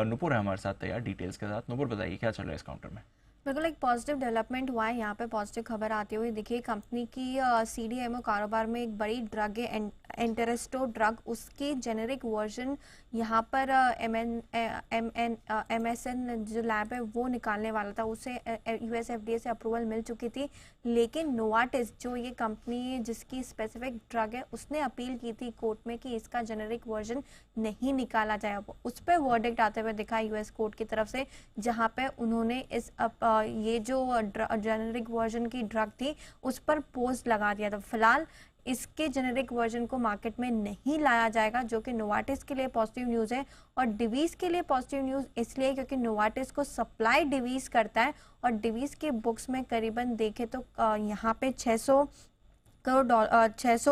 नुपुर है हमारे साथ तैयार डिटेल्स के साथ। नुपुर बताइए क्या चल रहा है इस काउंटर में। बिल्कुल एक पॉजिटिव डेवलपमेंट हुआ है यहाँ पे। पॉजिटिव खबर आती हुई दिखी कंपनी की सीडीएमओ कारोबार में एक बड़ी ड्रग है एंटेरेस्टो ड्रग, उसकी जेनेरिक वर्जन यहाँ पर एमएसएन जो लैब है वो निकालने वाला था, उसे यूएस एफडीए से अप्रूवल मिल चुकी थी। लेकिन नोवार्टिस जो ये कंपनी जिसकी स्पेसिफिक ड्रग है उसने अपील की थी कोर्ट में कि इसका जेनेरिक वर्जन नहीं निकाला जाए। उस पर वर्डिक्ट आते हुए दिखा यूएस कोर्ट की तरफ से, जहाँ पे उन्होंने इस ये जो जेनेरिक वर्जन की ड्रग थी उस पर पोस्ट लगा दिया था। फिलहाल इसके जेनेरिक वर्जन को मार्केट में नहीं लाया जाएगा, जो कि नोवार्टिस के लिए पॉजिटिव न्यूज़ है। और डिवीज के लिए पॉजिटिव न्यूज़ इसलिए क्योंकि नोवार्टिस को सप्लाई डिवीज करता है, और डिवीज के बुक्स में करीबन देखें तो यहाँ पे 600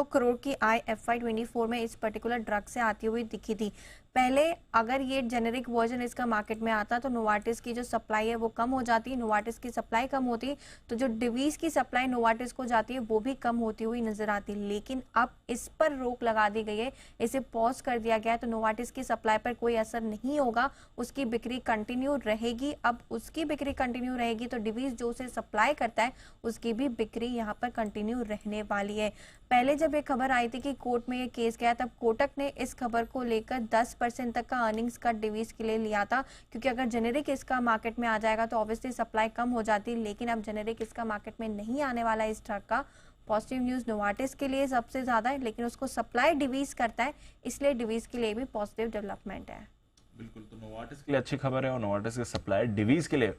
करोड़ की आय FY24 में इस पर्टिकुलर ड्रग से आती हुई दिखी थी। पहले अगर ये जेनेरिक वर्जन इसका मार्केट में आता तो नोवार्टिस की जो सप्लाई है वो कम हो जाती, नोवार्टिस की सप्लाई कम होती तो जो डिवीज की सप्लाई नोवार्टिस को जाती है वो भी कम होती हुई नजर आती। लेकिन अब इस पर रोक लगा दी गई है, इसे पॉज कर दिया गया है, तो नोवार्टिस की सप्लाई पर कोई असर नहीं होगा, उसकी बिक्री कंटिन्यू रहेगी। अब उसकी बिक्री कंटिन्यू रहेगी तो डिवीज जो उसे सप्लाई करता है उसकी भी बिक्री यहाँ पर कंटिन्यू रहने वाली है। पहले जब ये खबर आई थी कि कोर्ट में ये केस गया तब कोटक ने इस खबर को लेकर 10% तक का अर्निंग्स का डिवीज के लिए लिया था, क्योंकि अगर जेनेरिक इसका मार्केट में आ जाएगा तो ऑब्वियसली सप्लाई कम हो जाती। लेकिन अब जेनेरिक इसका मार्केट में नहीं आने वाला है इस ड्रग का। पॉजिटिव न्यूज़ नोवार्टिस के लिए सबसे ज़्यादा है, लेकिन उसको सप्लाई डिवीज करता है, इसलिए डिवीज के लिए भी पॉजिटिव डेवलपमेंट है। बिल्कुल, तो नोवार्टिस के लिए अच्छी खबर है और नोवार्टिस के सप्लाई डिवीज के लिए